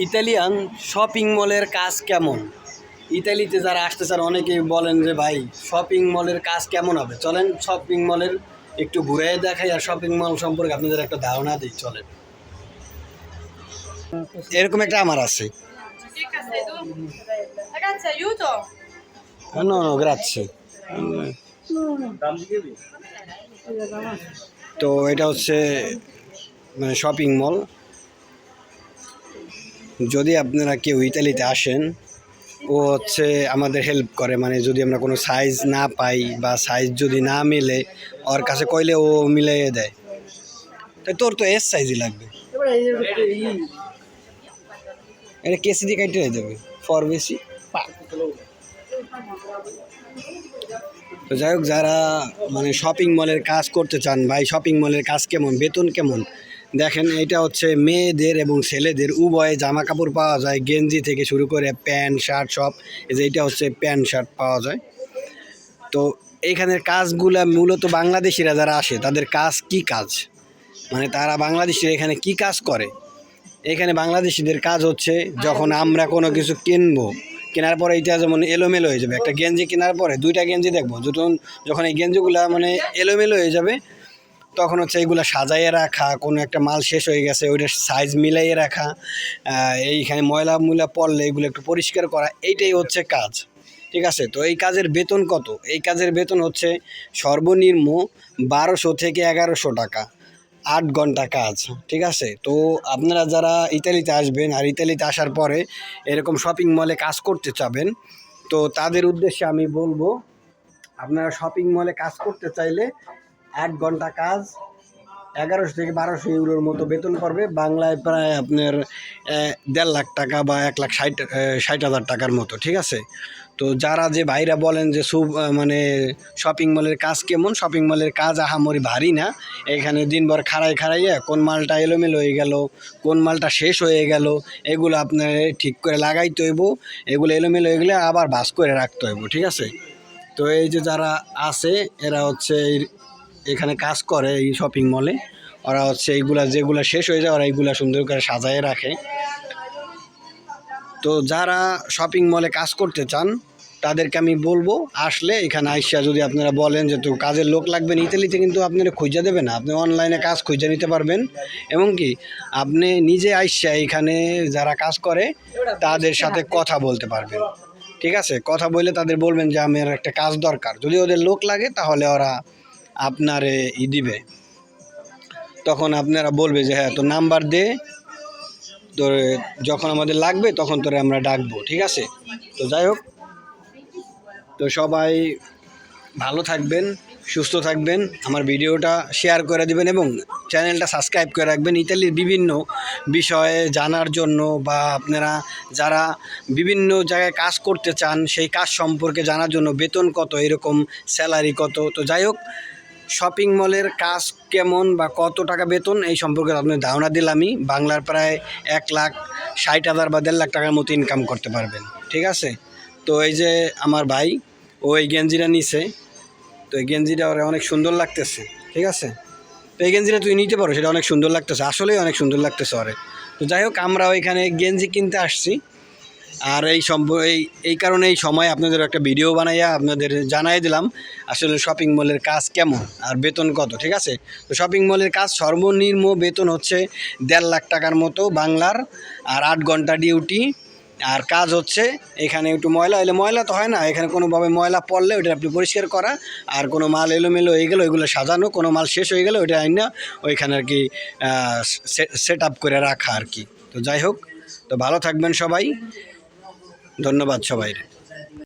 Italian shopping মলের কাজ কেমন? ইতালিতে যারা আসতে চান অনেকেই বলেন যে ভাই শপিং মলের কাজ কেমন হবে, চলেন শপিং মলের একটু ঘুরে দেখাই আর শপিং মল সম্পর্কে আপনাদের একটা ধারণা দিই। চলেন, এরকম একটা আমার আছে। Ragazzi, aiuto! No, no, grazie. তো এটা হচ্ছে মানে শপিং মল। যদি আপনারা কেউ ইতালিতে আসেন, ও হচ্ছে আমাদের হেল্প করে, মানে যদি আমরা কোনো সাইজ না পাই বা সাইজ যদি না মিলে ওর কাছে কইলে ও মিলিয়ে দেয়। তাই তোর তো এস সাইজই লাগবে, এটা কেসি দিয়ে কাটতে হয়ে যাবে ফর বেশি। তো যাই হোক, যারা মানে শপিং মলের কাজ করতে চান, ভাই শপিং মলের কাজ কেমন, বেতন কেমন, দেখেন এটা হচ্ছে মেয়েদের এবং ছেলেদের উভয় জামা কাপড় পাওয়া যায়, গেঞ্জি থেকে শুরু করে প্যান্ট শার্ট সব। এই যে এটা হচ্ছে প্যান্ট শার্ট পাওয়া যায়। তো এইখানের কাজগুলা মূলত বাংলাদেশিরা যারা আসে তাদের কাজ কি কাজ, মানে তারা বাংলাদেশিরা এখানে কি কাজ করে। এখানে বাংলাদেশিদের কাজ হচ্ছে যখন আমরা কোনো কিছু কিনবো, কেনার পরে এটা যেমন এলোমেলো হয়ে যাবে, একটা গেঞ্জি কেনার পরে দুইটা গেঞ্জি দেখবো, যখন এই গেঞ্জিগুলো মানে এলোমেলো হয়ে যাবে তখন হচ্ছে এইগুলো সাজাইয়ে রাখা, কোনো একটা মাল শেষ হয়ে গেছে ওইটার সাইজ মিলাইয়ে রাখা, এইখানে ময়লা পড়লে এগুলো একটু পরিষ্কার করা, এইটাই হচ্ছে কাজ। ঠিক আছে, তো এই কাজের বেতন কত? এই কাজের বেতন হচ্ছে সর্বনিম্ন 1200 থেকে 1100 টাকা, 8 ঘন্টা কাজ। ঠিক আছে, তো আপনারা যারা ইতালিতে আসবেন আর ইতালিতে আসার পরে এরকম শপিং মলে কাজ করতে চাবেন, তো তাদের উদ্দেশ্যে আমি বলবো, আপনারা শপিং মলে কাজ করতে চাইলে 8 ঘন্টা কাজ 1100 থেকে 1200 ইউরোর মতো বেতন পড়বে, বাংলায় প্রায় আপনার 1.5 লাখ টাকা বা 1,60,000 টাকার মতো। ঠিক আছে, তো যারা যে ভাইরা বলেন যে মানে শপিং মলের কাজ কেমন, শপিং মলের কাজ আহামরি ভারী না, এখানে দিনভর খাড়াইয়া কোন মালটা এলোমেলো হয়ে গেল, কোন মালটা শেষ হয়ে গেল, এগুলো আপনার ঠিক করে লাগাইতে হইব, এগুলো এলোমেলো হয়ে গেলে আবার ভাঁজ করে রাখতে হইব। ঠিক আছে, তো এই যে যারা আছে এরা হচ্ছে এখানে কাজ করে এই শপিং মলে, ওরা হচ্ছে যেগুলা শেষ হয়ে যায় ওরা এইগুলা সুন্দর করে সাজায় রাখে। তো যারা শপিং মলে কাজ করতে চান তাদেরকে আমি বলবো, আসলে এখানে আইসা যদি আপনারা বলেন যে তো কাজের লোক লাগবে, ইতালিতে কিন্তু আপনারা খুঁজে দেবে না, আপনি অনলাইনে কাজ খুঁজে নিতে পারবেন, এবং কি আপনি নিজে আইসা এখানে যারা কাজ করে তাদের সাথে কথা বলতে পারবেন। ঠিক আছে, কথা বলে তাদের বলবেন যে আমার একটা কাজ দরকার, যদি ওদের লোক লাগে তাহলে ওরা আপনারে দিবে, তখন আপনারা বলবে যে হ্যাঁ তোর নাম্বার দে, তোর যখন আমাদের লাগবে তখন তোরে আমরা ডাকবো। ঠিক আছে, তো যাই হোক, তো সবাই ভালো থাকবেন, সুস্থ থাকবেন, আমার ভিডিওটা শেয়ার করে দিবেন এবং চ্যানেলটা সাবস্ক্রাইব করে রাখবেন ইতালির বিভিন্ন বিষয়ে জানার জন্য, বা আপনারা যারা বিভিন্ন জায়গায় কাজ করতে চান সেই কাজ সম্পর্কে জানার জন্য, বেতন কত, এরকম স্যালারি কত। তো যাই হোক, শপিং মলের কাজ কেমন বা কত টাকা বেতন এই সম্পর্কে আপনার ধারণা দিলামই। বাংলার প্রায় 1,60,000 বা 1.5 লাখ টাকার মতো ইনকাম করতে পারবেন। ঠিক আছে, তো এই যে আমার ভাই ও এই গেঞ্জিটা নিছে, তো এই গেঞ্জিটা ওরা অনেক সুন্দর লাগতেছে। ঠিক আছে, তো এই গেঞ্জিটা তুই নিতে পারো, সেটা অনেক সুন্দর লাগতেছে, আসলেই অনেক সুন্দর লাগতেছে ওরে। তো যাই হোক, আমরা ওইখানে গেঞ্জি কিনতে আসছি, আর এই কারণে এই সময় আপনাদের একটা ভিডিও বানাইয়া আপনাদের জানাই দিলাম আসলে শপিং মলের কাজ কেমন আর বেতন কত। ঠিক আছে, তো শপিং মলের কাজ সর্বনিম্ন বেতন হচ্ছে 1.5 লাখ টাকার মতো বাংলার, আর 8 ঘন্টা ডিউটি, আর কাজ হচ্ছে এখানে একটু ময়লা তো হয় না, এখানে কোনোভাবে ময়লা পড়লে ওইটা আপনি পরিষ্কার করা, আর কোনো মাল এলোমেলো হয়ে গেলে ওইগুলো সাজানো, কোনো মাল শেষ হয়ে গেলে ওইটা আইনা ওইখানে আর কি সেট আপ করে রাখা আর কি। তো যাই হোক, তো ভালো থাকবেন সবাই, ধন্যবাদ সবাই।